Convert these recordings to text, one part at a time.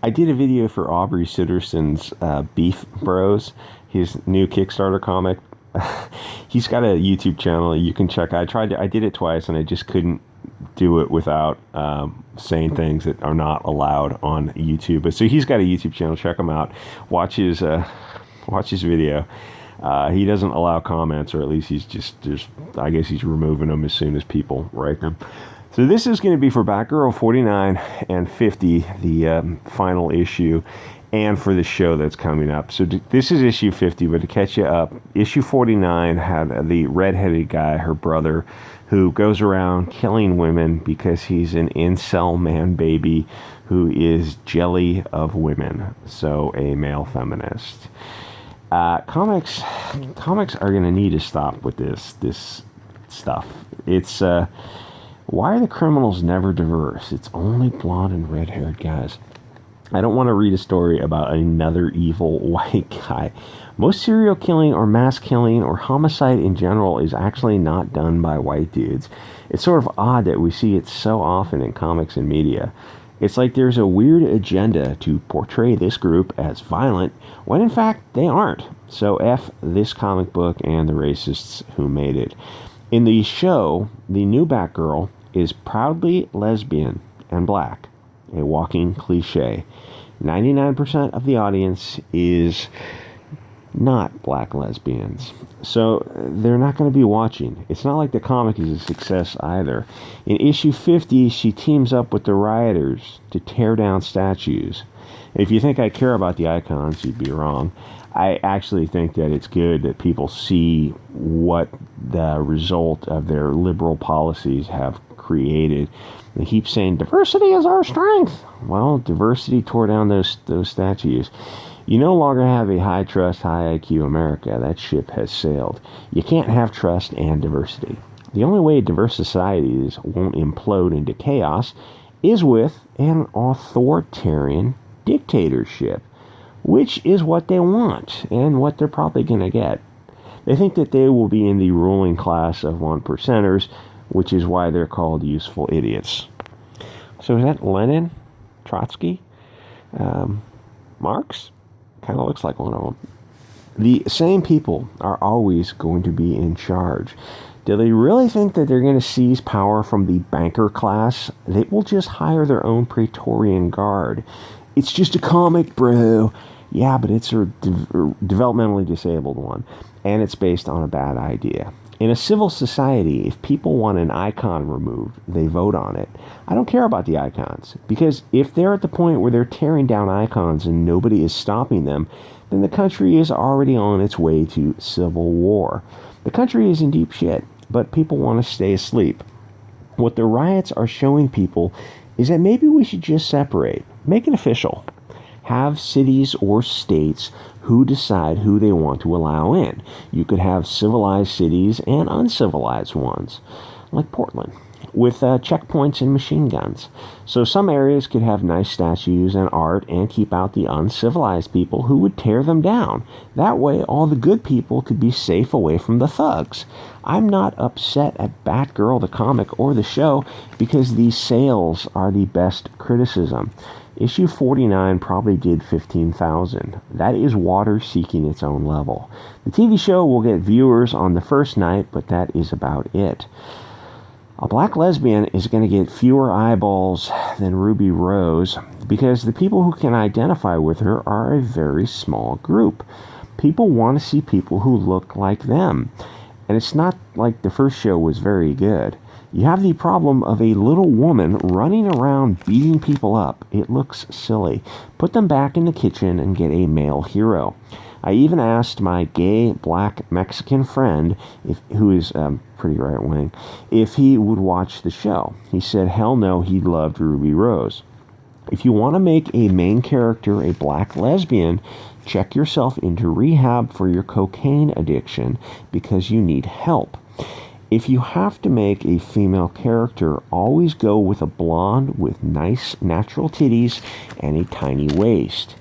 I did a video for Aubrey Sitterson's Beef Bros, his new Kickstarter comic. He's got a YouTube channel you can check. I did it twice, and I just couldn't do it without saying things that are not allowed on YouTube. But so he's got a YouTube channel. Check him out. Watch his video. He doesn't allow comments, or at least I guess he's removing them as soon as people write them. So this is going to be for Batgirl 49 and 50, the final issue, and for the show that's coming up. So this is issue 50, but to catch you up, issue 49 had the redheaded guy, her brother, who goes around killing women because he's an incel man baby who is jelly of women. So a male feminist. Comics are going to need to stop with this stuff. It's why are the criminals never diverse? It's only blonde and red-haired guys. I don't want to read a story about another evil white guy. Most serial killing or mass killing or homicide in general is actually not done by white dudes. It's sort of odd that we see it so often in comics and media. It's like there's a weird agenda to portray this group as violent, when in fact they aren't. So F this comic book and the racists who made it. In the show, the new Batgirl is proudly lesbian and black, a walking cliche. 99% of the audience is not black lesbians, so they're not going to be watching. It's not like the comic is a success either. In issue 50, she teams up with the rioters to tear down statues. If you think I care about the icons, you'd be wrong. I actually think that it's good that people see what the result of their liberal policies have created. They keep saying diversity is our strength. Well, diversity tore down those statues. You no longer have a high trust, high IQ America. That ship has sailed. You can't have trust and diversity. The only way diverse societies won't implode into chaos is with an authoritarian dictatorship, which is what they want and what they're probably going to get. They think that they will be in the ruling class of 1%ers, which is why they're called useful idiots. So is that Lenin? Trotsky? Marx? Kind of looks like one of them. The same people are always going to be in charge. Do they really think that they're going to seize power from the banker class? They will just hire their own Praetorian Guard. It's just a comic, bro. Yeah, but it's a developmentally disabled one, and it's based on a bad idea. In a civil society, if people want an icon removed, they vote on it. I don't care about the icons, because if they're at the point where they're tearing down icons and nobody is stopping them, then the country is already on its way to civil war. The country is in deep shit, but people want to stay asleep. What the riots are showing people is that maybe we should just separate. Make it official. Have cities or states who decide who they want to allow in. You could have civilized cities and uncivilized ones, like Portland, with checkpoints and machine guns. So some areas could have nice statues and art and keep out the uncivilized people who would tear them down. That way, all the good people could be safe away from the thugs. I'm not upset at Batgirl, the comic, or the show, because these sales are the best criticism. Issue 49 probably did 15,000. That is water seeking its own level. The TV show will get viewers on the first night, but that is about it. A black lesbian is going to get fewer eyeballs than Ruby Rose because the people who can identify with her are a very small group. People want to see people who look like them. And it's not like the first show was very good. You have the problem of a little woman running around beating people up. It looks silly. Put them back in the kitchen and get a male hero. I even asked my gay black Mexican friend, who is pretty right-wing, if he would watch the show. He said, hell no, he loved Ruby Rose. If you want to make a main character a black lesbian, check yourself into rehab for your cocaine addiction because you need help. If you have to make a female character, always go with a blonde with nice natural titties and a tiny waist.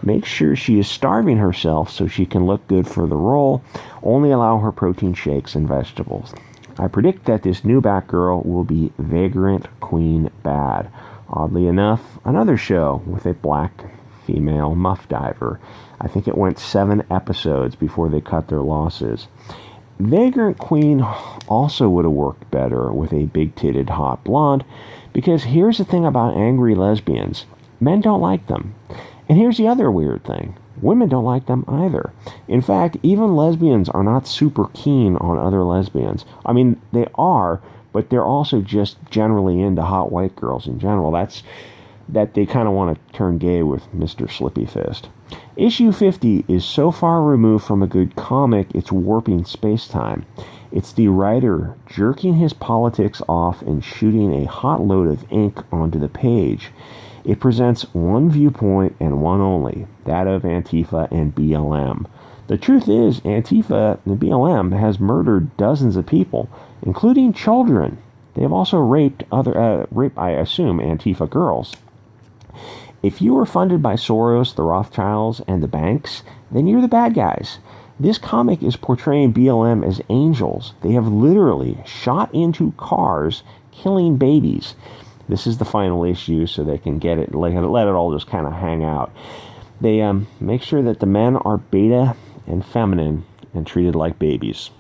Make sure she is starving herself so she can look good for the role. Only allow her protein shakes and vegetables. I predict that this new Batgirl will be vagrant queen bad. Oddly enough, another show with a black female muff diver. I think it went 7 episodes before they cut their losses. Vagrant Queen also would have worked better with a big-titted hot blonde, because here's the thing about angry lesbians. Men don't like them. And here's the other weird thing. Women don't like them either. In fact, even lesbians are not super keen on other lesbians. I mean, they are, but they're also just generally into hot white girls in general. That they kind of want to turn gay with Mr. Slippy Fist. Issue 50 is so far removed from a good comic, it's warping space-time. It's the writer jerking his politics off and shooting a hot load of ink onto the page. It presents one viewpoint and one only, that of Antifa and BLM. The truth is, Antifa and BLM has murdered dozens of people, including children. They have also raped I assume, Antifa girls. If you were funded by Soros, the Rothschilds, and the banks, then you're the bad guys. This comic is portraying BLM as angels. They have literally shot into cars, killing babies. This is the final issue, so they can get it, let it all just kind of hang out. They make sure that the men are beta and feminine and treated like babies.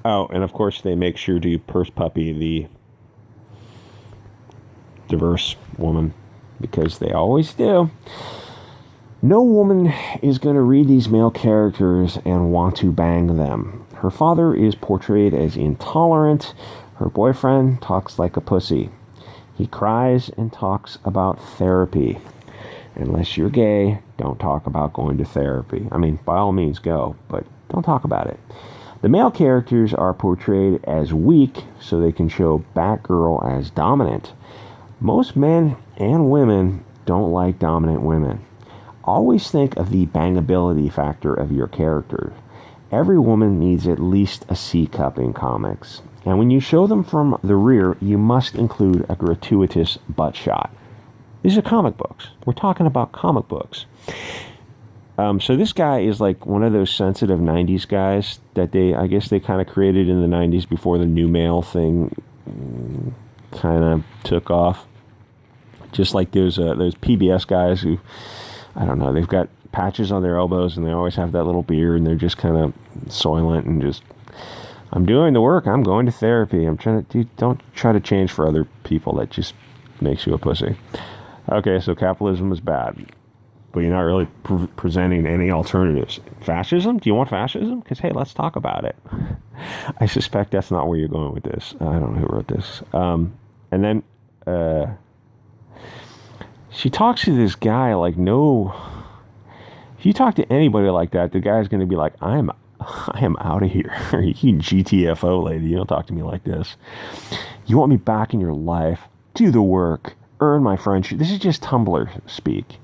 Oh, and of course they make sure to purse puppy the diverse woman, because they always do. No woman is going to read these male characters and want to bang them. Her father is portrayed as intolerant. Her boyfriend talks like a pussy. He cries and talks about therapy. Unless you're gay, don't talk about going to therapy. I mean, by all means go, but don't talk about it. The male characters are portrayed as weak so they can show Batgirl as dominant. Most men and women don't like dominant women. Always think of the bangability factor of your character. Every woman needs at least a C cup in comics. And when you show them from the rear, you must include a gratuitous butt shot. These are comic books. We're talking about comic books. So this guy is like one of those sensitive 90s guys that I guess they kind of created in the 90s before the new male thing kind of took off. Just like those PBS guys who, I don't know, they've got patches on their elbows and they always have that little beard and they're just kind of soylent and just, I'm doing the work, I'm going to therapy, I'm trying to, don't try to change for other people, that just makes you a pussy. Okay, so capitalism is bad, but you're not really presenting any alternatives. Fascism? Do you want fascism? Because, hey, let's talk about it. I suspect that's not where you're going with this. I don't know who wrote this. And then she talks to this guy like if you talk to anybody like that, the guy's going to be like, I am out of here. You GTFO lady, you don't talk to me like this. You want me back in your life? Do the work. Earn my friendship. This is just Tumblr speak.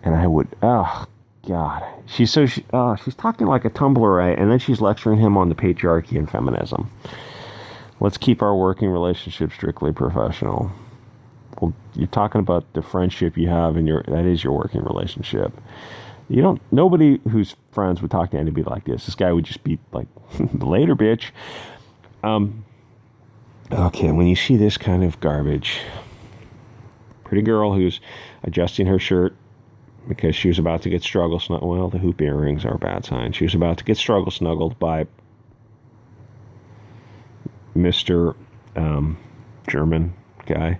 And I would, oh God. She's talking like a Tumblrite, and then she's lecturing him on the patriarchy and feminism. Let's keep our working relationship strictly professional. Well, you're talking about the friendship you have that is your working relationship. Nobody who's friends would talk to anybody like this. This guy would just be like, later, bitch. Okay, when you see this kind of garbage, pretty girl who's adjusting her shirt because she was about to get well, the hoop earrings are a bad sign. She was about to get snuggled by Mr. German guy.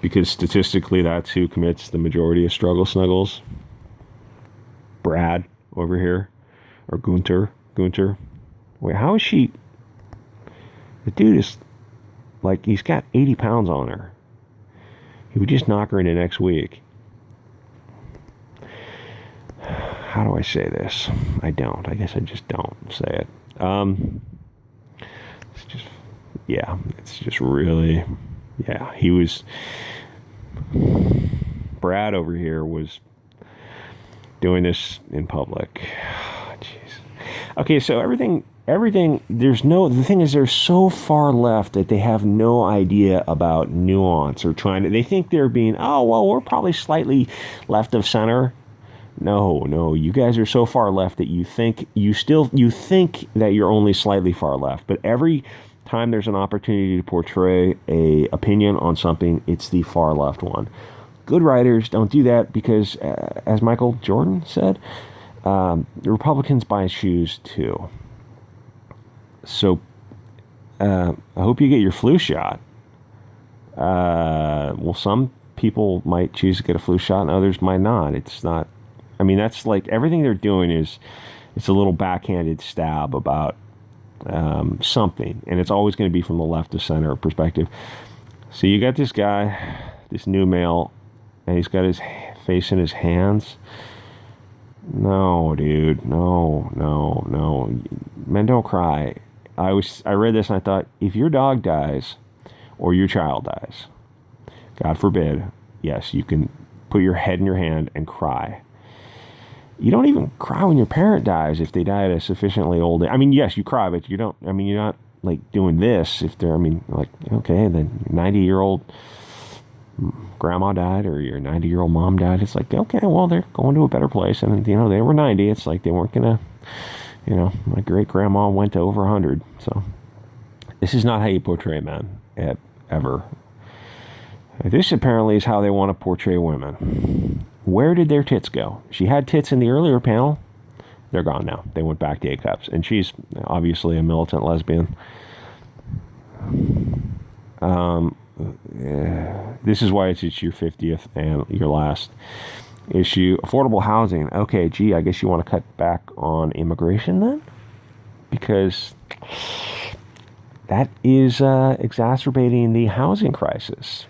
Because statistically, that's who commits the majority of snuggles. Brad over here. Or Gunter. Wait, how is she? The dude is like, he's got 80 pounds on her. He would just knock her into next week. How do I say this? I don't. I guess I just don't say it. It's just really, he was, Brad over here was doing this in public. Jeez. Okay, so everything, the thing is, they're so far left that they have no idea about nuance or they think they're being, we're probably slightly left of center. No, you guys are so far left that you think that you're only slightly far left, but every time there's an opportunity to portray a opinion on something, it's the far left one. Good writers don't do that because, as Michael Jordan said, the Republicans buy shoes too. So I hope you get your flu shot. Well, some people might choose to get a flu shot and others might not. It's not, I mean, that's like everything they're doing is, it's a little backhanded stab about something, and it's always going to be from the left to center perspective. So you got this guy, this new male, and he's got his face in his hands. No, dude, no. Men don't cry. I read this and I thought, if your dog dies or your child dies, God forbid, yes, you can put your head in your hand and cry. You don't even cry when your parent dies if they die at a sufficiently old age. I mean, yes, you cry, but you don't, I mean, you're not like doing this if they're, I mean, like, okay, then 90-year-old grandma died or your 90-year-old mom died. It's like, okay, well, they're going to a better place. And, you know, they were 90. It's like they weren't going to, you know, my great-grandma went to over 100. So this is not how you portray men ever. This apparently is how they want to portray women. Where did their tits go? She had tits in the earlier panel. They're gone now. They went back to A-cups. And she's obviously a militant lesbian. This is why it's your 50th and your last issue. Affordable housing. Okay, gee, I guess you want to cut back on immigration then? Because that is exacerbating the housing crisis.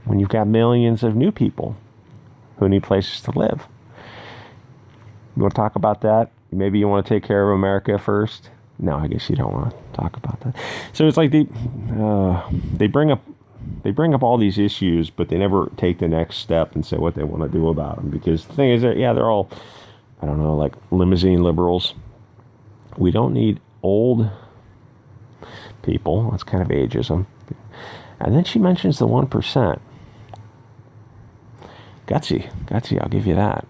When you've got millions of new people who need places to live. You want to talk about that? Maybe you want to take care of America first? No, I guess you don't want to talk about that. So it's like they bring up all these issues, but they never take the next step and say what they want to do about them. Because the thing is that, yeah, they're all, I don't know, like limousine liberals. We don't need old people. That's kind of ageism. And then she mentions the 1%. Gutsy, I'll give you that.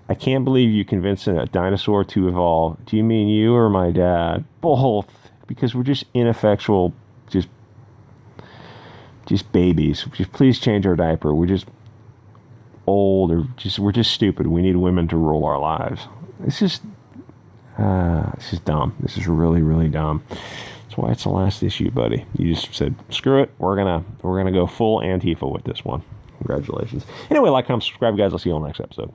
I can't believe you convinced a dinosaur to evolve. Do you mean you or my dad? Both. Because we're just ineffectual, just babies. Just please change our diaper. We're just old, or we're just stupid. We need women to rule our lives. This is dumb. This is really, really dumb. That's why it's the last issue, buddy. You just said, screw it. We're gonna go full Antifa with this one. Congratulations. Anyway, like, comment, subscribe, guys. I'll see you on the next episode.